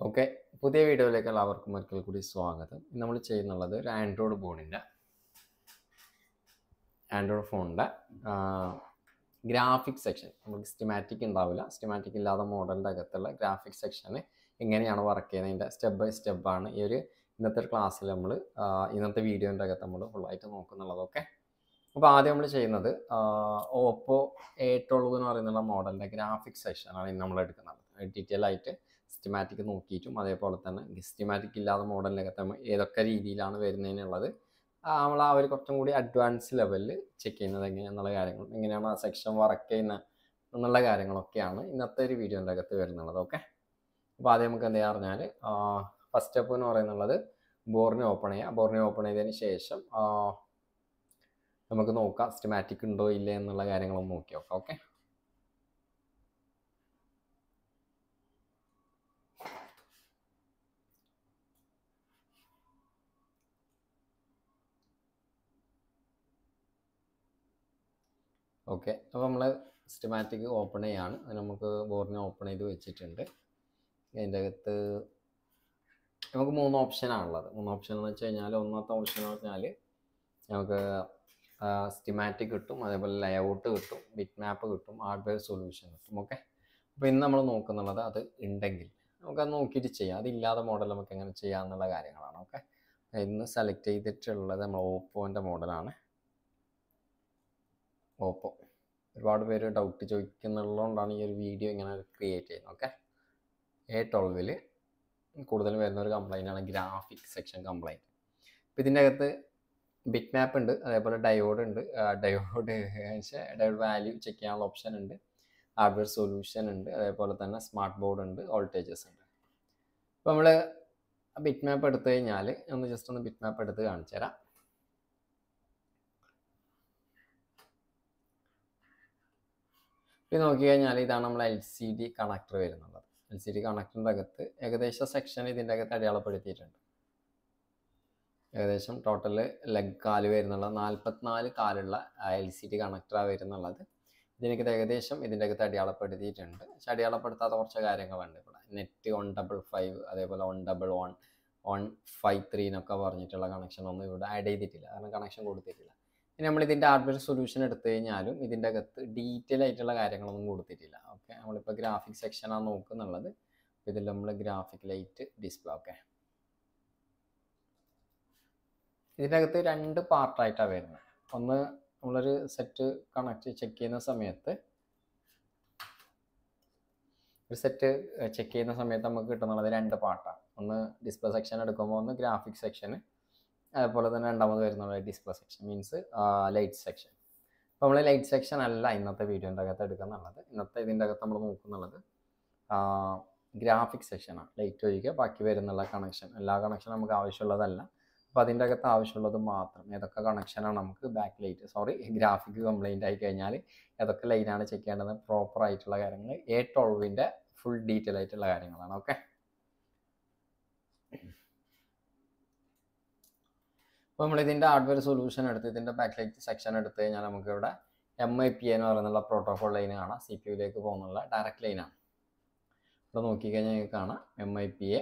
Okay, പുതിയ വീഡിയോയിലേക്ക് എല്ലാവർക്കും ഒരിക്കൽ കൂടി സ്വാഗതം. നമ്മൾ ചെയ്യുന്നുള്ളത് ഒരു ആൻഡ്രോയിഡ് ഫോണിൻ്റെ ഗ്രാഫിക്സ് സെക്ഷൻ. നമുക്ക് സ്റ്റിമാറ്റിക് ഉണ്ടാവില്ല, സ്റ്റിമാറ്റിക് ഇല്ലാത്ത മോഡലിൻ്റെ അകത്തുള്ള ഗ്രാഫിക്സ് സെക്ഷന് എങ്ങനെയാണ് വർക്ക് ചെയ്യുന്നതിൻ്റെ സ്റ്റെപ്പ് ബൈ സ്റ്റെപ്പാണ് ഈ ഒരു ഇന്നത്തെ ക്ലാസ്സിൽ ഇന്നത്തെ വീഡിയോൻ്റെ അകത്ത് നമ്മൾ ഫുള്ളായിട്ട് നോക്കുന്നുള്ളത്. ഓക്കെ, അപ്പോൾ ആദ്യം നമ്മൾ ചെയ്യുന്നത് ഓപ്പോ A12 എന്ന് പറയുന്ന മോഡലിൻ്റെ ഗ്രാഫിക്സ് സെക്ഷനാണ് ഇന്ന് നമ്മൾ എടുക്കുന്നത്. ഡീറ്റെയിൽ ആയിട്ട് സ്റ്റിമാറ്റിക് നോക്കിയിട്ടും അതേപോലെ തന്നെ സ്റ്റിമാറ്റിക് ഇല്ലാത്ത മോഡലിനകത്ത് ഏതൊക്കെ രീതിയിലാണ് വരുന്നതിനുള്ളത് നമ്മൾ ആ ഒരു കുറച്ചും കൂടി അഡ്വാൻസ് ലെവലിൽ ചെക്ക് ചെയ്യുന്നത് എങ്ങനെയാണെന്നുള്ള കാര്യങ്ങൾ, എങ്ങനെയാണ് ആ സെക്ഷൻ വർക്ക് ചെയ്യുന്നത് എന്നുള്ള കാര്യങ്ങളൊക്കെയാണ് ഇന്നത്തെ ഒരു വീഡിയോൻ്റെ അകത്ത് വരുന്നുള്ളത്. ഓക്കെ, അപ്പോൾ ആദ്യം നമുക്ക് എന്താ പറഞ്ഞാൽ ഫസ്റ്റ് സ്റ്റെപ്പ് എന്ന് പറയുന്നത് ബോർഡിനെ ഓപ്പൺ ചെയ്യുക. ബോർഡിനെ ഓപ്പൺ ചെയ്തതിന് ശേഷം നമുക്ക് നോക്കാം സ്റ്റിമാറ്റിക് ഉണ്ടോ ഇല്ലേ എന്നുള്ള കാര്യങ്ങളൊന്ന് നോക്കി നോക്കാം. ഓക്കെ, ഓക്കെ അപ്പോൾ നമ്മൾ സ്റ്റിമാറ്റിക് ഓപ്പൺ ചെയ്യാണ്. നമുക്ക് ബോർഡിനെ ഓപ്പൺ ചെയ്ത് വെച്ചിട്ടുണ്ട്. അതിൻ്റെ അകത്ത് നമുക്ക് 3 ഓപ്ഷനാണുള്ളത്. 3 ഓപ്ഷൻ എന്ന് വെച്ച് കഴിഞ്ഞാൽ ഒന്നാമത്തെ ഓപ്ഷൻ എന്ന് പറഞ്ഞാൽ നമുക്ക് സ്റ്റിമാറ്റിക് കിട്ടും, അതേപോലെ ലേഔട്ട് കിട്ടും, ബിറ്റ് മാപ്പ് കിട്ടും, ഹാർഡ്വെയർ സൊല്യൂഷൻ കിട്ടും. ഓക്കെ, അപ്പോൾ ഇന്ന് നമ്മൾ നോക്കുന്നുള്ളത് അത് ഉണ്ടെങ്കിൽ നമുക്കത് നോക്കിയിട്ട് ചെയ്യാം. അതില്ലാതെ മോഡൽ നമുക്ക് എങ്ങനെ ചെയ്യാം എന്നുള്ള കാര്യങ്ങളാണ്. ഓക്കെ, ഇന്ന് സെലക്ട് ചെയ്തിട്ടുള്ളത് നമ്മൾ ഓപ്പോൻ്റെ മോഡലാണ്. ഓപ്പോ ഒരുപാട് പേര് ഡൗട്ട് ചോദിക്കുന്നുള്ളതുകൊണ്ടാണ് ഈ ഒരു വീഡിയോ ഇങ്ങനെ ക്രിയേറ്റ് ചെയ്യുന്നത്. ഓക്കെ, A12 കൂടുതൽ വരുന്ന ഒരു കംപ്ലൈൻ്റ് ആണ് ഗ്രാഫിക് സെക്ഷൻ കംപ്ലൈൻറ്റ്. അപ്പോൾ ഇതിൻ്റെ അകത്ത് ബിറ്റ് മാപ്പ് ഉണ്ട്, അതേപോലെ ഡയോഡ് ഉണ്ട്. ഡയോഡ് വാല്യൂ ചെക്ക് ചെയ്യാനുള്ള ഓപ്ഷൻ ഉണ്ട്, ഹാർഡ്വെയർ സൊല്യൂഷൻ ഉണ്ട്, അതേപോലെ തന്നെ സ്മാർട്ട് ബോർഡ് ഉണ്ട്, വോൾട്ടേജസ് ഉണ്ട്. അപ്പോൾ നമ്മൾ ബിറ്റ് മാപ്പ് എടുത്തു കഴിഞ്ഞാൽ ജസ്റ്റ് ഒന്ന് ബിറ്റ് മാപ്പ് എടുത്ത് കാണിച്ചു തരാം. ഇത് നോക്കിക്കഴിഞ്ഞാൽ ഇതാണ് നമ്മൾ LCD കണക്ടർ വരുന്നുള്ളത്. LCD കണക്ടറിൻ്റെ അകത്ത് ഏകദേശം സെക്ഷൻ ഇതിൻ്റെ അകത്ത് അടയാളപ്പെടുത്തിയിട്ടുണ്ട്. ഏകദേശം ടോട്ടൽ ലെഗ് കാല് വരുന്നുള്ള 44 കാലുള്ള LCD കണക്ടറാണ് വരുന്നുള്ളത്. ഇതിനകത്ത് ഏകദേശം ഇതിൻ്റെ അകത്ത് അടയാളപ്പെടുത്തിയിട്ടുണ്ട്. പക്ഷെ അടയാളപ്പെടുത്താത്ത കുറച്ച് കാര്യങ്ങളുണ്ട്. ഇവിടെ നെറ്റ് 155, അതേപോലെ 111, 153 എന്നൊക്കെ പറഞ്ഞിട്ടുള്ള കണക്ഷനൊന്നും ഇവിടെ ആഡ് ചെയ്തിട്ടില്ല, കാരണം കണക്ഷൻ കൊടുത്തിട്ടില്ല. ഇനി നമ്മൾ ഇതിൻ്റെ ഹാർഡ്വെയർ സൊല്യൂഷൻ എടുത്തു കഴിഞ്ഞാലും ഇതിൻ്റെ അകത്ത് ഡീറ്റെയിൽ ആയിട്ടുള്ള കാര്യങ്ങളൊന്നും കൊടുത്തിട്ടില്ല. ഓക്കെ, നമ്മളിപ്പോൾ ഗ്രാഫിക് സെക്ഷനാണ് നോക്കുന്നുള്ളത്. ഇതിൽ നമ്മൾ ഗ്രാഫിക് ലൈറ്റ് ഡിസ്പ്ലേ. ഓക്കെ, ഇതിൻ്റെ അകത്ത് 2 പാർട്ടായിട്ടാണ് വരുന്നത്. ഒന്ന് നമ്മളൊരു സെറ്റ് കണക്ട് ചെക്ക് ചെയ്യുന്ന സമയത്ത് നമുക്ക് കിട്ടുന്നുള്ളത് 2 പാർട്ടാണ്. ഒന്ന് ഡിസ്പ്ലേ സെക്ഷൻ എടുക്കുമ്പോൾ ഒന്ന് ഗ്രാഫിക് സെക്ഷൻ, അതുപോലെ തന്നെ രണ്ടാമത് വരുന്നത് display section, means light section. അപ്പോൾ നമ്മൾ ലൈറ്റ് സെക്ഷൻ അല്ല ഇന്നത്തെ വീഡിയോൻ്റെ അകത്ത് എടുക്കുന്നുള്ളത്. ഇതിൻ്റെ അകത്ത് നമ്മൾ നോക്കുന്നുള്ളത് ഗ്രാഫിക് സെക്ഷനാണ്. ലൈറ്റ് ഒഴികെ ബാക്കി വരുന്നുള്ള കണക്ഷൻ, എല്ലാ കണക്ഷനും നമുക്ക് ആവശ്യമുള്ളതല്ല. അപ്പോൾ അതിൻ്റെ അകത്ത് ആവശ്യമുള്ളത് മാത്രം ഏതൊക്കെ കണക്ഷനാണ് നമുക്ക് ഗ്രാഫിക് കംപ്ലൈൻ്റ് ആയി കഴിഞ്ഞാൽ ഏതൊക്കെ ലൈനാണ് ചെക്ക് ചെയ്യേണ്ടത്, പ്രോപ്പർ ആയിട്ടുള്ള കാര്യങ്ങൾ A12 ഫുൾ ഡീറ്റെയിൽ ആയിട്ടുള്ള കാര്യങ്ങളാണ്. ഓക്കെ, അപ്പോൾ നമ്മളിതിൻ്റെ ഹാർഡ്വെയർ സൊല്യൂഷൻ എടുത്ത് ഇതിൻ്റെ ബാക്ക് ലൈറ്റ് സെക്ഷൻ എടുത്തു കഴിഞ്ഞാൽ നമുക്കിവിടെ MIPA എന്ന് പറയുന്നുള്ള പ്രോട്ടോകോൾ ലൈൻ കാണാം. CPU പോകുന്നുള്ള ഡയറക്റ്റ് ലൈനാണ്. ഇവിടെ നോക്കിക്കഴിഞ്ഞാൽ നിങ്ങൾക്ക് കാണാം MIPA.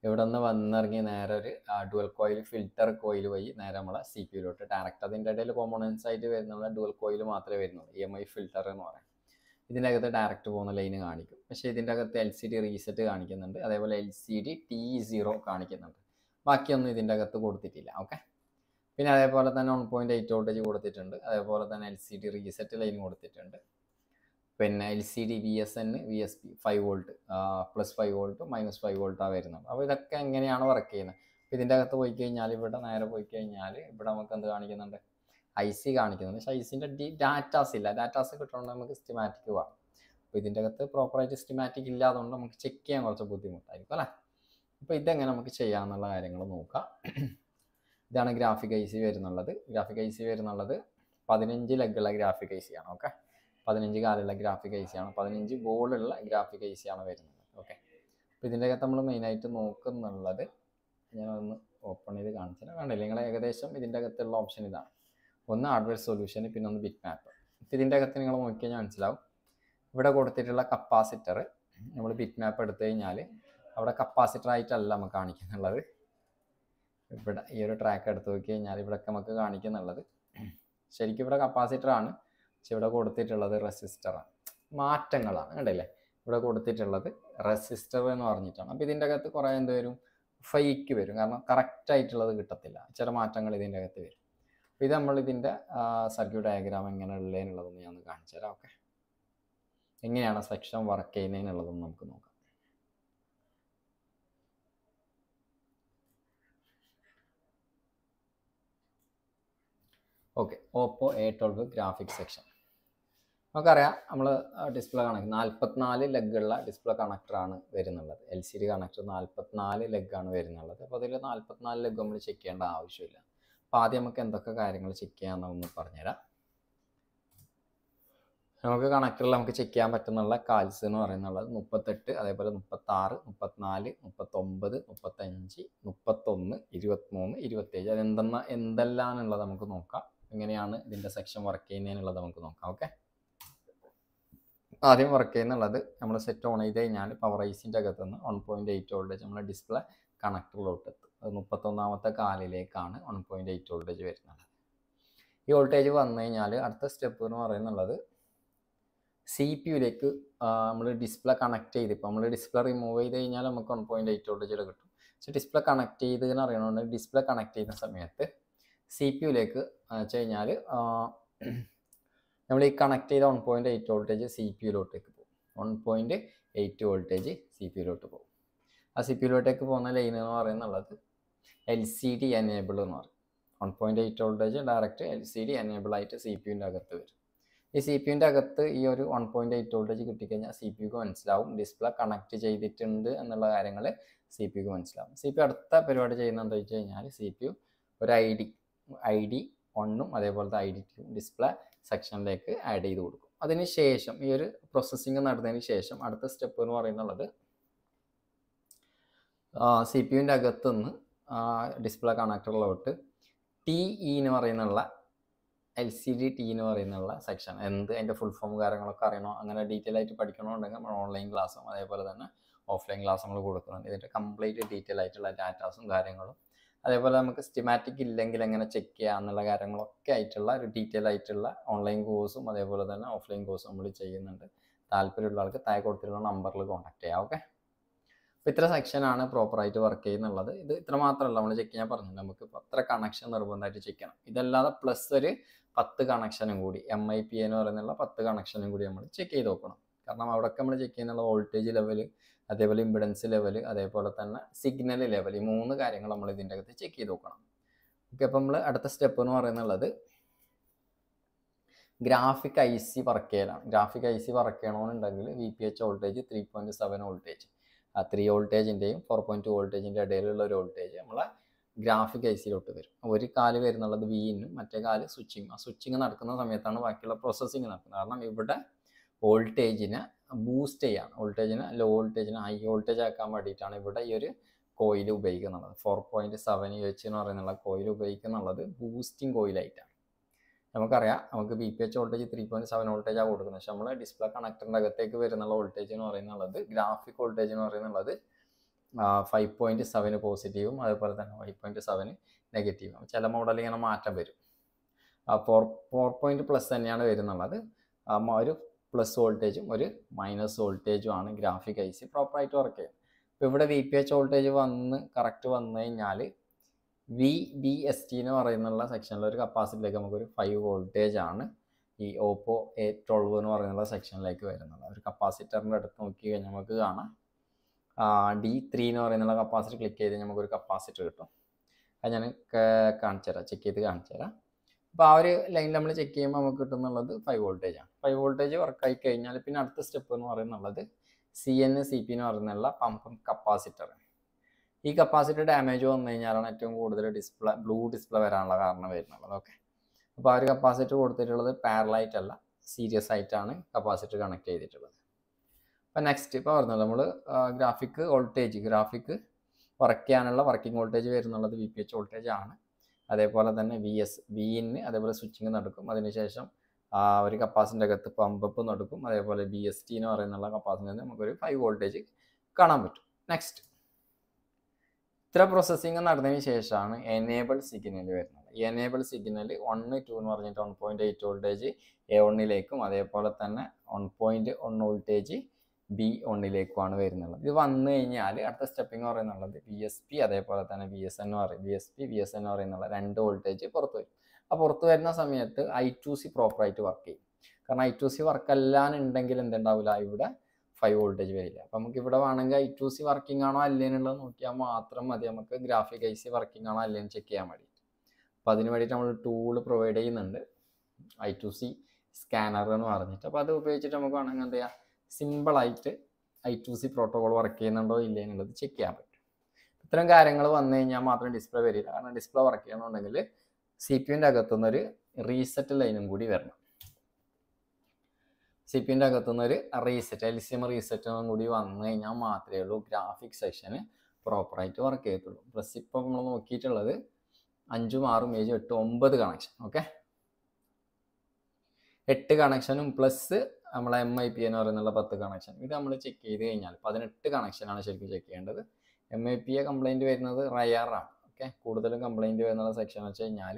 ഇവിടെ നിന്ന് വന്നിറങ്ങി നേരെ ഒരു ഡുവൽ കോയിൽ ഫിൽറ്റർ കോയിൽ വഴി നേരെ നമ്മളെ CPU ഡയറക്റ്റ്. അതിൻ്റെ ഇടയിൽ കോമ്പോണൻസ് ആയിട്ട് വരുന്നുള്ള ഡുവൽ കോയിൽ മാത്രമേ വരുന്നുള്ളൂ. EMI ഫിൽറ്റർ എന്ന് പറയാം. ഇതിൻ്റെ അകത്ത് ഡയറക്റ്റ് പോകുന്ന ലൈന് കാണിക്കും. പക്ഷേ ഇതിൻ്റെ അകത്ത് LCD റീസെറ്റ് കാണിക്കുന്നുണ്ട്, അതേപോലെ LCD T0 കാണിക്കുന്നുണ്ട്. ബാക്കിയൊന്നും ഇതിൻ്റെ അകത്ത് കൊടുത്തിട്ടില്ല. ഓക്കെ, പിന്നെ അതേപോലെ തന്നെ 1.8 വോൾട്ടേജ് കൊടുത്തിട്ടുണ്ട്, അതേപോലെ തന്നെ LCD റീസെറ്റ് ലൈൻ കൊടുത്തിട്ടുണ്ട്. പിന്നെ LCD VSN VSP 5 volt +5 volt -5 വോൾട്ടാണ് വരുന്നത്. അപ്പോൾ ഇതൊക്കെ എങ്ങനെയാണ് വർക്ക് ചെയ്യുന്നത്? അപ്പോൾ ഇതിൻ്റെ അകത്ത് പോയി കഴിഞ്ഞാൽ ഇവിടെ നേരെ പോയി കഴിഞ്ഞാൽ ഇവിടെ നമുക്ക് എന്ത് കാണിക്കുന്നുണ്ട്, IC കാണിക്കുന്നുണ്ട്. പക്ഷേ ICൻ്റെ ഡാറ്റാസ് ഇല്ല. ഡാറ്റാസ് കിട്ടണമെങ്കിൽ നമുക്ക് സ്റ്റിമാറ്റിക് വേണം. അപ്പോൾ ഇതിൻ്റെ അകത്ത് പ്രോപ്പറായിട്ട് സ്റ്റിമാറ്റിക് ഇല്ലാത്തതുകൊണ്ട് നമുക്ക് ചെക്ക് ചെയ്യാൻ കുറച്ച് ബുദ്ധിമുട്ടായിരിക്കും അല്ലേ. അപ്പോൾ ഇതെങ്ങനെ നമുക്ക് ചെയ്യാമെന്നുള്ള കാര്യങ്ങൾ നോക്കാം. ഇതാണ് ഗ്രാഫിക് IC വരുന്നുള്ളത്. ഗ്രാഫിക് IC വരുന്നുള്ളത് 15 ലെഗുള്ള ഗ്രാഫിക് IC ആണ്. ഓക്കെ, 15 കാലുള്ള ഗ്രാഫിക് IC ആണ്, 15 ബോർഡുള്ള ഗ്രാഫിക് IC ആണ് വരുന്നത്. ഓക്കെ, അപ്പോൾ ഇതിൻ്റെ അകത്ത് നമ്മൾ മെയിനായിട്ട് നോക്കുന്നുള്ളത് ഞാനൊന്ന് ഓപ്പൺ ചെയ്ത് കാണിച്ചാൽ കണ്ടില്ല നിങ്ങൾ ഏകദേശം ഇതിൻ്റെ അകത്തുള്ള ഓപ്ഷൻ ഇതാണ്. ഒന്ന് ഹാർഡ്വെയർ സൊല്യൂഷൻ, പിന്നെ ഒന്ന് ബിറ്റ് മാപ്പ്. ഇതിൻ്റെ അകത്ത് നിങ്ങൾ നോക്കിക്കഴിഞ്ഞാൽ മനസ്സിലാവും ഇവിടെ കൊടുത്തിട്ടുള്ള കപ്പാസിറ്റർ നമ്മൾ ബിറ്റ് മാപ്പ് എടുത്തു കഴിഞ്ഞാൽ അവിടെ കപ്പാസിറ്റർ ആയിട്ടല്ല നമുക്ക് കാണിക്കുന്നുള്ളത്. ഇവിടെ ഈ ഒരു ട്രാക്ക് എടുത്ത് നോക്കി കഴിഞ്ഞാൽ ഇവിടെയൊക്കെ നമുക്ക് കാണിക്കുന്നുള്ളത് ശരിക്കും ഇവിടെ കപ്പാസിറ്റർ ആണ്, പക്ഷെ ഇവിടെ കൊടുത്തിട്ടുള്ളത് റെസിസ്റ്ററാണ്. മാറ്റങ്ങളാണ് കണ്ടില്ലേ, ഇവിടെ കൊടുത്തിട്ടുള്ളത് റെസിസ്റ്റർ എന്ന് പറഞ്ഞിട്ടാണ്. അപ്പോൾ ഇതിൻ്റെ അകത്ത് കുറേ എന്ത് വരും, ഫേക്ക് വരും, കാരണം കറക്റ്റ് ആയിട്ടുള്ളത് കിട്ടത്തില്ല, ചില മാറ്റങ്ങൾ ഇതിൻ്റെ അകത്ത് വരും. അപ്പോൾ ഇത് നമ്മൾ ഇതിൻ്റെ സർക്യൂട്ട് ഡയഗ്രാം എങ്ങനെ ഉള്ളതെന്നുള്ളതൊന്ന് ഞാൻ കാണിച്ചു തരാം. ഓക്കെ, എങ്ങനെയാണ് സെക്ഷൻ വർക്ക് ചെയ്യുന്നതിനുള്ളതെന്ന് നമുക്ക് നോക്കാം. Okay, Oppo A12 graphic section. നമുക്കറിയാം നമ്മൾ ഡിസ്പ്ലേ കണക്ട് 44 ലെഗുള്ള ഡിസ്പ്ലേ കണക്ടറാണ് വരുന്നുള്ളത്. LCD കണക്ടർ 44 ലെഗാണ് വരുന്നുള്ളത്. അപ്പോൾ അതിൽ 44 ലെഗ് നമ്മൾ ചെക്ക് ചെയ്യേണ്ട ആവശ്യമില്ല. അപ്പോൾ ആദ്യം നമുക്ക് എന്തൊക്കെ കാര്യങ്ങൾ ചെക്ക് ചെയ്യാമെന്നൊന്ന് പറഞ്ഞുതരാം. നമുക്ക് കണക്ടറിൽ നമുക്ക് ചെക്ക് ചെയ്യാൻ പറ്റുന്നുള്ള കാൽസ് എന്ന് പറയുന്നുള്ളത് 38, അതേപോലെ 36, 34, 39, 35, 31, 23, 27. എന്തെല്ലാന്നുള്ളത് നമുക്ക് നോക്കാം. എങ്ങനെയാണ് ഇതിൻ്റെ സെക്ഷൻ വർക്ക് ചെയ്യുന്നതിനുള്ളത് നമുക്ക് നോക്കാം. ഓക്കെ, ആദ്യം വർക്ക് ചെയ്യുന്നുള്ളത് നമ്മൾ സെറ്റ് ഓൺ ചെയ്ത് കഴിഞ്ഞാൽ പവർ ഐസിൻ്റെ അകത്ത് നിന്ന് 1.8 വോൾട്ടേജ് നമ്മൾ ഡിസ്പ്ലേ കണക്ടറിലോട്ട് എത്തും. അത് 31ാമത്തെ കാലിലേക്കാണ് 1.8 വോൾട്ടേജ് വരുന്നത്. ഈ വോൾട്ടേജ് വന്നു കഴിഞ്ഞാൽ അടുത്ത സ്റ്റെപ്പ് എന്ന് പറയുന്നുള്ളത് CPU-ലേക്ക് നമ്മൾ ഡിസ്പ്ലേ കണക്ട് ചെയ്ത്, ഇപ്പോൾ നമ്മൾ ഡിസ്പ്ലേ റിമൂവ് ചെയ്ത് കഴിഞ്ഞാൽ നമുക്ക് 1.8 വോൾട്ടേജ് കിട്ടും. പക്ഷേ ഡിസ്പ്ലേ കണക്ട് ചെയ്തെന്ന് അറിയണോണ്ട് ഡിസ്പ്ലേ കണക്ട് ചെയ്യുന്ന സമയത്ത് CPU-ലേക്ക് വെച്ച് കഴിഞ്ഞാൽ നമ്മൾ ഈ കണക്ട് ചെയ്ത 1.8 വോൾട്ടേജ് CPU-ലോട്ടേക്ക് പോകും. 1.8 വോൾട്ടേജ് CPU-ലോട്ട് പോകും. ആ CPU-ലോട്ടേക്ക് പോകുന്ന ലൈൻ എന്ന് പറയുന്നുള്ളത് LCD എനേബിൾ എന്ന് പറയും. 1.8 വോൾട്ടേജ് ഡയറക്റ്റ് LCD എനേബിൾ ആയിട്ട് CPU-ൻ്റെ അകത്ത് വരും. ഈ CPU-ൻ്റെ അകത്ത് ഈ ഒരു 1.8 വോൾട്ടേജ് കിട്ടിക്കഴിഞ്ഞാൽ CPU-ക്ക് മനസ്സിലാവും ഡിസ്പ്ലേ കണക്ട് ചെയ്തിട്ടുണ്ട് എന്നുള്ള കാര്യങ്ങൾ CPU-ക്ക് മനസ്സിലാവും. CPU അടുത്ത പരിപാടി ചെയ്യുന്നത് എന്താ വെച്ച് കഴിഞ്ഞാൽ CPU ഒരു ID 1ഉം അതേപോലത്തെ ID 2 ഡിസ്പ്ലേ സെക്ഷനിലേക്ക് ആഡ് ചെയ്ത് കൊടുക്കും. അതിനുശേഷം ഈ ഒരു പ്രോസസ്സിങ് നടന്നതിന് ശേഷം അടുത്ത സ്റ്റെപ്പ് എന്ന് പറയുന്നുള്ളത് CPU-ൻ്റെ അകത്തുനിന്ന് ഡിസ്പ്ലേ കണക്ടറിലോട്ട് TE എന്ന് പറയുന്നുള്ള LCD T എന്ന് പറയുന്നുള്ള സെക്ഷൻ, അതിൻ്റെ ഫുൾ ഫോം കാര്യങ്ങളൊക്കെ അറിയണോ, അങ്ങനെ ഡീറ്റെയിൽ ആയിട്ട് പഠിക്കണമെന്നുണ്ടെങ്കിൽ നമ്മൾ ഓൺലൈൻ ക്ലാസ്സും അതേപോലെ തന്നെ ഓഫ്ലൈൻ ക്ലാസ് നമ്മൾ കൊടുക്കുന്നുണ്ട്. ഇതിൻ്റെ കംപ്ലീറ്റ് ഡീറ്റെയിൽ ആയിട്ടുള്ള ഡാറ്റാസും കാര്യങ്ങളും, അതേപോലെ നമുക്ക് സ്റ്റിമാറ്റിക് ഇല്ലെങ്കിൽ എങ്ങനെ ചെക്ക് ചെയ്യുക എന്നുള്ള കാര്യങ്ങളൊക്കെ ആയിട്ടുള്ള ഒരു ഡീറ്റെയിൽ ആയിട്ടുള്ള ഓൺലൈൻ കോഴ്സും അതേപോലെ തന്നെ ഓഫ്ലൈൻ കോഴ്സും നമ്മൾ ചെയ്യുന്നുണ്ട്. താല്പര്യമുള്ള ആൾക്ക് താഴെ കൊടുത്തിട്ടുള്ള നമ്പറിൽ കോൺടാക്ട് ചെയ്യാം. ഓക്കെ, അപ്പോൾ ഇത്ര സെക്ഷനാണ് പ്രോപ്പറായിട്ട് വർക്ക് ചെയ്യുന്നുള്ളത്. ഇത് ഇത്ര മാത്രമല്ല, നമ്മൾ ചെക്ക് ചെയ്യാൻ പറഞ്ഞു, നമുക്ക് 10 കണക്ഷൻ നിർബന്ധമായിട്ട് ചെക്ക് ചെയ്യണം. ഇതല്ലാതെ പ്ലസ് ഒരു 10 കണക്ഷനും കൂടി MIPA എന്ന് പറയുന്നുള്ള 10 കണക്ഷനും കൂടി നമ്മൾ ചെക്ക് ചെയ്ത് നോക്കണം. കാരണം അവിടെയൊക്കെ നമ്മൾ ചെക്ക് ചെയ്യുന്നുള്ള വോൾട്ടേജ് ലെവൽ, അതേപോലെ ഇമ്പിഡൻസ് ലെവൽ, അതേപോലെ തന്നെ സിഗ്നൽ ലെവൽ, ഈ 3 കാര്യങ്ങൾ നമ്മൾ ഇതിൻ്റെ അകത്ത് ചെക്ക് ചെയ്ത് നോക്കണം. ഓക്കെ, അപ്പോൾ നമ്മൾ അടുത്ത സ്റ്റെപ്പ് എന്ന് പറയുന്നുള്ളത് ഗ്രാഫിക് IC വർക്ക് ചെയ്യലാണ്. ഗ്രാഫിക് IC വർക്ക് ചെയ്യണമെന്നുണ്ടെങ്കിൽ VPH വോൾട്ടേജ് 3.7 വോൾട്ടേജ്, 3 വോൾട്ടേജിൻ്റെയും 4.2 വോൾട്ടേജിൻ്റെ ഇടയിലുള്ള ഒരു വോൾട്ടേജ് നമ്മളെ ഗ്രാഫിക് IC-ലോട്ട് വരും. ഒരു കാല് വരുന്നുള്ളത് Vin-നും മറ്റേ കാല് സ്വിച്ചിങ്. ആ സ്വിച്ചിങ് നടക്കുന്ന സമയത്താണ് ബാക്കിയുള്ള പ്രോസസ്സിങ് നടക്കുന്നത്. കാരണം ഇവിടെ വോൾട്ടേജിനെ ബൂസ്റ്റ് ചെയ്യാണ്, വോൾട്ടേജിനെ ലോ വോൾട്ടേജിനെ ഹൈ വോൾട്ടേജ് ആക്കാൻ വേണ്ടിയിട്ടാണ് ഇവിടെ ഈ ഒരു കോയിൽ ഉപയോഗിക്കുന്നുള്ളത്. 4.7 എന്ന് പറയുന്നുള്ള കോയിൽ ഉപയോഗിക്കുന്നുള്ളത് ബൂസ്റ്റിംഗ് കോയിലായിട്ടാണ്. നമുക്കറിയാം, നമുക്ക് VPH വോൾട്ടേജ് 3.7 വോൾട്ടേജാണ് കൊടുക്കുന്നത്. പക്ഷെ നമ്മൾ ഡിസ്പ്ലേ കണക്ടറിൻ്റെ അകത്തേക്ക് വരുന്നുള്ള വോൾട്ടേജ് എന്ന് പറയുന്നുള്ളത്, ഗ്രാഫിക് വോൾട്ടേജ് എന്ന് പറയുന്നുള്ളത് 5.7 പോസിറ്റീവും അതേപോലെ തന്നെ 5.7 നെഗറ്റീവും. ചില മോഡൽ ഇങ്ങനെ മാറ്റം വരും. 4+ തന്നെയാണ് വരുന്നുള്ളത്. ഒരു പ്ലസ് വോൾട്ടേജും ഒരു മൈനസ് വോൾട്ടേജും ആണ് ഗ്രാഫിക് IC പ്രോപ്പറായിട്ട് വർക്ക് ചെയ്യുന്നത്. ഇപ്പോൾ ഇവിടെ VPH വോൾട്ടേജ് കറക്റ്റ് വന്നു കഴിഞ്ഞാൽ VBST എന്ന് പറയുന്നുള്ള സെക്ഷനിൽ ഒരു കപ്പാസിറ്റിയിലേക്ക് നമുക്കൊരു 5 വോൾട്ടേജ് ആണ് ഈ ഓപ്പോ A12 എന്ന് പറയുന്നുള്ള സെക്ഷനിലേക്ക് വരുന്നത്. ഒരു കപ്പാസിറ്ററിൻ്റെ അടുത്ത് നോക്കി കഴിഞ്ഞാൽ നമുക്ക് കാണാം D3 എന്ന് പറയുന്നുള്ള കപ്പാസിറ്റർ ക്ലിക്ക് ചെയ്ത് നമുക്കൊരു കപ്പാസിറ്റർ കിട്ടും. അത് ഞാൻ കാണിച്ചു തരാം, ചെക്ക് ചെയ്ത് കാണിച്ചു തരാം. അപ്പോൾ ആ ഒരു ലൈനിൽ നമ്മൾ ചെക്ക് ചെയ്യുമ്പോൾ നമുക്ക് കിട്ടുന്നുള്ളത് 5 വോൾട്ടേജാണ്. 5 വോൾട്ടേജ് വർക്കായി കഴിഞ്ഞാൽ പിന്നെ അടുത്ത സ്റ്റെപ്പ് എന്ന് പറയുന്നുള്ളത് CNCP എന്ന് പറയുന്നുള്ള പമ്പും കപ്പാസിറ്റർ. ഈ കപ്പാസിറ്റർ ഡാമേജ് വന്നു കഴിഞ്ഞാലാണ് ഏറ്റവും കൂടുതൽ ബ്ലൂ ഡിസ്പ്ലേ വരാനുള്ള കാരണം വരുന്നുള്ളത്. ഓക്കെ, അപ്പോൾ ആ ഒരു കപ്പാസിറ്റർ കൊടുത്തിട്ടുള്ളത് പാരലായിട്ട് അല്ല, സീരിയസ് ആയിട്ടാണ് കപ്പാസിറ്റർ കണക്ട് ചെയ്തിട്ടുള്ളത്. അപ്പോൾ നെക്സ്റ്റ് ഇപ്പോൾ പറഞ്ഞത് നമ്മൾ ഗ്രാഫിക് വർക്ക് ചെയ്യാനുള്ള വർക്കിംഗ് വോൾട്ടേജ് വരുന്നുള്ളത് VPH വോൾട്ടേജ് ആണ്. അതേപോലെ തന്നെ Vin അതേപോലെ സ്വിച്ചിങ് നടക്കും. അതിനുശേഷം ഒരു കപ്പാസിൻ്റെ അകത്ത് പമ്പപ്പ് നടക്കും. അതേപോലെ BST എന്ന് പറയുന്നുള്ള കപ്പാസിറ്ററിൽ നമുക്കൊരു 5 വോൾട്ടേജ് കാണാൻ പറ്റും. നെക്സ്റ്റ്, ഇത്ര പ്രോസസ്സിങ് നടന്നതിന് ശേഷമാണ് എനേബിൾ സിഗ്നൽ വരുന്നത്. ഈ എനേബിൾ സിഗ്നൽ 1, 2 എന്ന് പറഞ്ഞിട്ട് 1.8 വോൾട്ടേജ് A1ലേക്കും അതേപോലെ തന്നെ 1.1 വോൾട്ടേജ് B1ലേക്കുമാണ് വരുന്നത്. ഇത് വന്നു കഴിഞ്ഞാൽ അടുത്ത സ്റ്റെപ്പിംഗ് പറയുന്നുള്ളത് BSP അതേപോലെ തന്നെ BSN പറയും. BSN പറയുന്നുള്ള 2 വോൾട്ടേജ് പുറത്ത് വരും. ആ പുറത്ത് വരുന്ന സമയത്ത് I2C പ്രോപ്പറായിട്ട് വർക്ക് ചെയ്യും. കാരണം I2C വർക്ക് അല്ലാന്നുണ്ടെങ്കിൽ എന്തുണ്ടാവില്ല, ഇവിടെ 5 വോൾട്ടേജ് വരില്ല. അപ്പം നമുക്ക് ഇവിടെ വേണമെങ്കിൽ I2C വർക്കിംഗ് ആണോ അല്ലേന്നുള്ളത് നോക്കിയാൽ മാത്രം മതി. നമുക്ക് ഗ്രാഫിക് IC വർക്കിംഗ് ആണോ അല്ലേന്ന് ചെക്ക് ചെയ്യാൻ വേണ്ടി. അപ്പോൾ അതിന് വേണ്ടിയിട്ട് നമ്മൾ ടൂൾ പ്രൊവൈഡ് ചെയ്യുന്നുണ്ട്, I2C സ്കാനർ എന്ന് പറഞ്ഞിട്ട്. അപ്പോൾ അത് ഉപയോഗിച്ചിട്ട് നമുക്ക് വേണമെങ്കിൽ എന്ത് ചെയ്യാം, സിമ്പിളായിട്ട് I2C പ്രോട്ടോകോൾ വർക്ക് ചെയ്യുന്നുണ്ടോ ഇല്ലേ എന്നുള്ളത് ചെക്ക് ചെയ്യാൻ പറ്റും. ഇത്തരം കാര്യങ്ങൾ വന്നു കഴിഞ്ഞാൽ മാത്രം ഡിസ്പ്ലേ വരില്ല. കാരണം ഡിസ്പ്ലേ വർക്ക് ചെയ്യണമെന്നുണ്ടെങ്കിൽ CPU-ൻ്റെ അകത്തുനിന്നൊരു റീസെറ്റ് ലൈനും കൂടി വരണം. CPU-ൻ്റെ അകത്തുനിന്നൊരു LCM റീസെറ്റും കൂടി വന്നു കഴിഞ്ഞാൽ മാത്രമേ ഉള്ളൂ ഗ്രാഫിക് സെക്ഷന് പ്രോപ്പറായിട്ട് വർക്ക് ചെയ്യത്തുള്ളൂ. പ്ലസ് ഇപ്പോൾ നമ്മൾ നോക്കിയിട്ടുള്ളത് 5, 6, 7, 8, 9 കണക്ഷൻ. ഓക്കെ, 8 കണക്ഷനും പ്ലസ് നമ്മളെ MIP എന്ന് പറയുന്നുള്ള 10 കണക്ഷൻ. ഇത് നമ്മൾ ചെക്ക് ചെയ്ത് കഴിഞ്ഞാൽ 18 കണക്ഷനാണ് ശരിക്കും ചെക്ക് ചെയ്യേണ്ടത്. MIP കംപ്ലൈൻറ്റ് വരുന്നത് റയറാണ്. ഓക്കെ, കൂടുതലും കംപ്ലൈൻറ്റ് വരുന്ന സെക്ഷൻ വെച്ച് കഴിഞ്ഞാൽ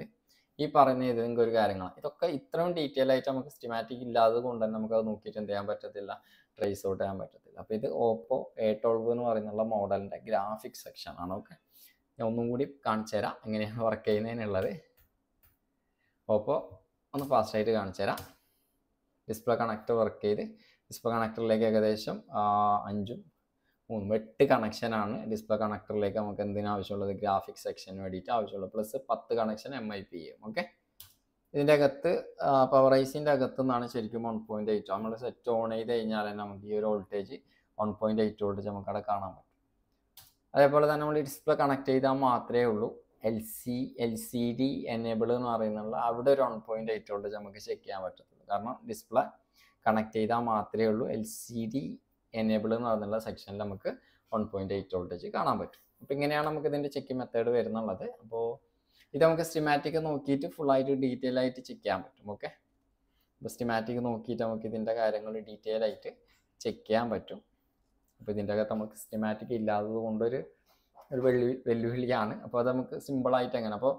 ഈ പറയുന്ന ഏതെങ്കിലും ഒരു കാര്യങ്ങളാണ്. ഇതൊക്കെ ഇത്രയും ഡീറ്റെയിൽ ആയിട്ട് നമുക്ക് സ്റ്റിമാറ്റിക് ഇല്ലാതെ കൊണ്ട് തന്നെ നമുക്ക് അത് നോക്കിയിട്ട് എന്ത് ചെയ്യാൻ പറ്റത്തില്ല, ട്രേസ് ഔട്ട് ചെയ്യാൻ പറ്റത്തില്ല. അപ്പോൾ ഇത് Oppo A12 എന്ന് പറയുന്നുള്ള മോഡലിൻ്റെ ഗ്രാഫിക് സെക്ഷൻ ആണ്. ഓക്കെ, ഞാൻ ഒന്നും കൂടി കാണിച്ചു തരാം എങ്ങനെയാണ് വർക്ക് ചെയ്യുന്നതിനുള്ളത്. Oppo ഒന്ന് ഫാസ്റ്റായിട്ട് കാണിച്ചു തരാം. ഡിസ്പ്ലേ കണക്ടർ വർക്ക് ചെയ്ത് ഡിസ്പ്ലേ കണക്ടറിലേക്ക് ഏകദേശം 5, 3, 8 കണക്ഷനാണ് ഡിസ്പ്ലേ കണക്ടറിലേക്ക് നമുക്ക് എന്തിനാവശ്യമുള്ളത്, ഗ്രാഫിക് സെക്ഷന് വേണ്ടിയിട്ട് ആവശ്യമുള്ളത്. പ്ലസ് 10 കണക്ഷൻ MIP ചെയ്യും. ഓക്കെ, ഇതിൻ്റെ അകത്ത് പവർ ഐസിൻ്റെ അകത്തു നിന്നാണ് ശരിക്കും 1.8 നമ്മൾ സെറ്റ് ഓൺ ചെയ്ത് കഴിഞ്ഞാൽ തന്നെ നമുക്ക് ഈ ഒരു വോൾട്ടേജ് 1.8 വോൾട്ടേജ് നമുക്ക് അവിടെ കാണാൻ പറ്റും. അതേപോലെ തന്നെ നമ്മൾ ഡിസ്പ്ലേ കണക്ട് ചെയ്താൽ മാത്രമേ ഉള്ളൂ LCD എനേബിൾ എന്ന് പറയുന്നുള്ള അവിടെ ഒരു 1.8 വോൾട്ടേജ് നമുക്ക് ചെക്ക് ചെയ്യാൻ പറ്റത്തുള്ളൂ. കാരണം ഡിസ്പ്ലേ കണക്ട് ചെയ്താൽ മാത്രമേ ഉള്ളൂ LCD എനേബിൾ എന്ന് പറയുന്നുള്ള സെക്ഷനിൽ നമുക്ക് 1.8 വോൾട്ടേജ് കാണാൻ പറ്റും. അപ്പോൾ ഇങ്ങനെയാണ് നമുക്ക് ഇതിൻ്റെ ചെക്കിംഗ് മെത്തേഡ് വരുന്നുള്ളത്. അപ്പോൾ ഇത് നമുക്ക് സ്റ്റിമാറ്റിക് നോക്കിയിട്ട് ഫുള്ളായിട്ട് ഡീറ്റെയിൽ ആയിട്ട് ചെക്ക് ചെയ്യാൻ പറ്റും. ഓക്കെ, അപ്പോൾ സ്റ്റിമാറ്റിക് നോക്കിയിട്ട് നമുക്ക് ഇതിൻ്റെ കാര്യങ്ങൾ ഡീറ്റെയിൽ ആയിട്ട് ചെക്ക് ചെയ്യാൻ പറ്റും. അപ്പോൾ ഇതിൻ്റെ അകത്ത് നമുക്ക് സ്റ്റിമാറ്റിക് ഇല്ലാത്തത് കൊണ്ടൊരു വെല്ലുവിളിയാണ്. അപ്പോൾ അത് നമുക്ക് സിമ്പിളായിട്ട് എങ്ങനെ, അപ്പോൾ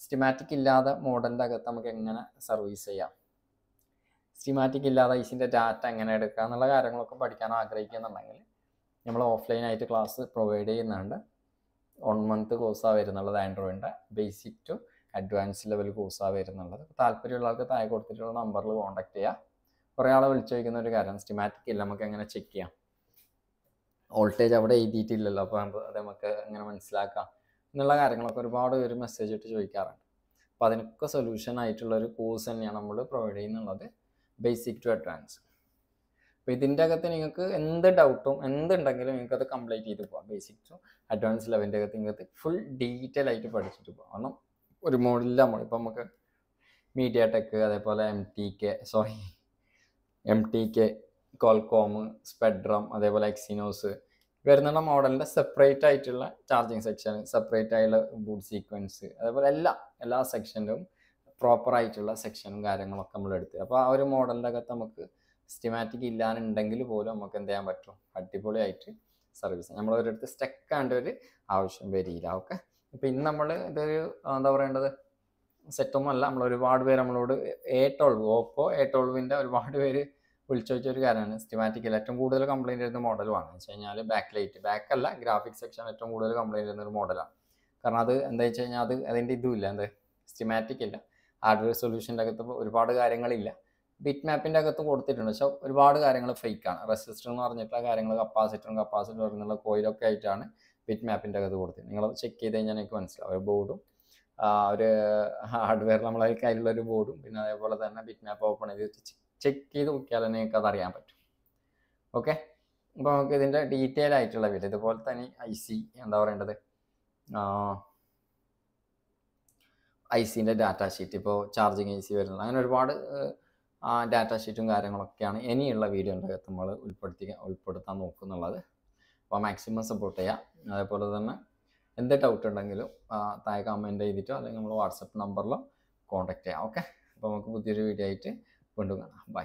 സ്റ്റിമാറ്റിക് ഇല്ലാതെ മോഡലിൻ്റെ അകത്ത് നമുക്ക് എങ്ങനെ സർവീസ് ചെയ്യാം, സ്റ്റിമാറ്റിക് ഇല്ലാതെ ഐസിൻ്റെ ഡാറ്റ എങ്ങനെ എടുക്കുക എന്നുള്ള കാര്യങ്ങളൊക്കെ പഠിക്കാൻ ആഗ്രഹിക്കുന്നുണ്ടെങ്കിൽ നമ്മൾ ഓഫ്ലൈനായിട്ട് ക്ലാസ് പ്രൊവൈഡ് ചെയ്യുന്നുണ്ട്. 1 മന്ത് കോഴ്സാണ് വരുന്നുള്ളത്. ആൻഡ്രോയിഡിൻ്റെ ബേസിക് ടു അഡ്വാൻസ് ലെവൽ കോഴ്സാണ് വരുന്നുള്ളത്. താല്പര്യമുള്ള ആൾക്ക് താഴെ കൊടുത്തിട്ടുള്ള നമ്പറിൽ കോൺടാക്ട് ചെയ്യുക. കുറേ ആളെ വിളിച്ചു ചോദിക്കുന്ന ഒരു കാര്യം, സ്റ്റിമാറ്റിക് ഇല്ല നമുക്ക് എങ്ങനെ ചെക്ക് ചെയ്യാം, വോൾട്ടേജ് അവിടെ എഴുതിയിട്ടില്ലല്ലോ, അപ്പോൾ അത് നമുക്ക് എങ്ങനെ മനസ്സിലാക്കാം എന്നുള്ള കാര്യങ്ങളൊക്കെ ഒരുപാട് പേര് മെസ്സേജ് ഇട്ട് ചോദിക്കാറുണ്ട്. അപ്പോൾ അതിനൊക്കെ സൊല്യൂഷൻ ആയിട്ടുള്ള ഒരു കോഴ്സ് തന്നെയാണ് നമ്മൾ പ്രൊവൈഡ് ചെയ്യുന്നുള്ളത്, ബേസിക് ടു അഡ്വാൻസ്. അപ്പോൾ ഇതിൻ്റെ അകത്ത് നിങ്ങൾക്ക് എന്ത് ഡൗട്ടും എന്തുണ്ടെങ്കിലും നിങ്ങൾക്കത് കംപ്ലീറ്റ് ചെയ്ത് പോകാം. ബേസിക് ടു അഡ്വാൻസ് ലെവലിൻ്റെ അകത്ത് നിങ്ങൾക്ക് ഫുൾ ഡീറ്റെയിൽ ആയിട്ട് പഠിച്ചിട്ട് പോകാം. കാരണം ഒരു മോഡലിൽ നമ്മളിപ്പോൾ നമുക്ക് MediaTek അതേപോലെ MTK Qualcomm, Spectrum അതേപോലെ Exynos വരുന്നുള്ള മോഡലിൻ്റെ സെപ്പറേറ്റ് ആയിട്ടുള്ള ചാർജിങ് സെക്ഷൻ, സെപ്പറേറ്റ് ആയിട്ടുള്ള ബൂട്ട് സീക്വൻസ്, അതേപോലെ എല്ലാ സെക്ഷനിലും പ്രോപ്പർ ആയിട്ടുള്ള സെക്ഷനും കാര്യങ്ങളൊക്കെ നമ്മൾ എടുത്ത്. അപ്പോൾ ആ ഒരു മോഡലിൻ്റെ അകത്ത് നമുക്ക് സ്റ്റിമാറ്റിക് ഇല്ലാന്നുണ്ടെങ്കിൽ പോലും നമുക്ക് എന്ത് ചെയ്യാൻ പറ്റും, അടിപൊളിയായിട്ട് സർവീസ് നമ്മളൊരിടത്ത് സ്റ്റക്ക് ആവേണ്ട ഒരു ആവശ്യം വരില്ല. ഓക്കെ, അപ്പോൾ ഇന്ന് നമ്മൾ ഇതൊരു എന്താ പറയേണ്ടത് സെറ്റൊന്നും അല്ല, നമ്മൾ ഒരുപാട് പേര് നമ്മളോട് Oppo A12 ഒരുപാട് പേര് വിളിച്ചു ചോദിച്ചൊരു കാര്യമാണ്. സ്റ്റിമാറ്റിക്കിൽ ഏറ്റവും കൂടുതൽ കംപ്ലൈൻറ്റ് വരുന്ന മോഡലുമാണ് എന്ന് വെച്ച് കഴിഞ്ഞാൽ ബാക്കല്ല ഗ്രാഫിക് സെക്ഷൻ ഏറ്റവും കൂടുതൽ കംപ്ലൈൻറ്റ് വരുന്ന ഒരു മോഡലാണ്. കാരണം അത് എന്താ വെച്ച് കഴിഞ്ഞാൽ അതിൻ്റെ ഇതുമില്ല, സ്റ്റിമാറ്റിക് ഇല്ല. ഹാർഡ്വെയർ സൊല്യൂഷൻ്റെ അകത്ത് ഒരുപാട് കാര്യങ്ങളില്ല. ബിറ്റ് മാപ്പിൻ്റെ അകത്ത് കൊടുത്തിട്ടുണ്ട്, പക്ഷേ ഒരുപാട് കാര്യങ്ങൾ ഫേക്കാണ്. റെസിസ്റ്റർ എന്ന് പറഞ്ഞിട്ടുള്ള കാര്യങ്ങൾ കപ്പാസിറ്റർ എന്നുള്ള കോയിലൊക്കെ ആയിട്ടാണ് ബിറ്റ് മാപ്പിൻ്റെ അകത്ത് കൊടുത്തിട്ടുണ്ട്. നിങ്ങളത് ചെക്ക് ചെയ്ത് കഴിഞ്ഞാൽ എനിക്ക് മനസ്സിലാവും. ഒരു ബോർഡും ഒരു ഹാർഡ്വെയർ നമ്മളെ കയ്യിലുള്ള ഒരു ബോർഡും പിന്നെ അതേപോലെ തന്നെ ബിറ്റ് മാപ്പ് ഓപ്പൺ ചെയ്ത് ചെക്ക് ചെയ്ത് നോക്കിയാൽ തന്നെ നിങ്ങൾക്ക് അതറിയാൻ പറ്റും. ഓക്കെ, അപ്പോൾ നമുക്ക് ഇതിൻ്റെ ഡീറ്റെയിൽ ആയിട്ടുള്ള വീഡിയോ ഇതുപോലെ തന്നെ എന്താ പറയേണ്ടത് ICൻ്റെ ഡാറ്റ ഷീറ്റ്, ഇപ്പോൾ ചാർജിങ് IC വരുന്നത്, അങ്ങനെ ഒരുപാട് ഡാറ്റ ഷീറ്റും കാര്യങ്ങളൊക്കെയാണ് ഇനിയുള്ള വീഡിയോൻ്റെ അകത്ത് നമ്മൾ ഉൾപ്പെടുത്താൻ നോക്കുന്നുള്ളത്. അപ്പോൾ മാക്സിമം സപ്പോർട്ട് ചെയ്യുക. അതേപോലെ തന്നെ എന്ത് ഡൗട്ട് ഉണ്ടെങ്കിലും താഴെ കമൻറ്റ് ചെയ്തിട്ടോ അല്ലെങ്കിൽ നമ്മൾ വാട്സപ്പ് നമ്പറിലോ കോൺടാക്ട് ചെയ്യാം. ഓക്കെ, അപ്പോൾ നമുക്ക് പുതിയൊരു വീഡിയോ ആയിട്ട് വീണ്ടും കാണാം. ബൈ.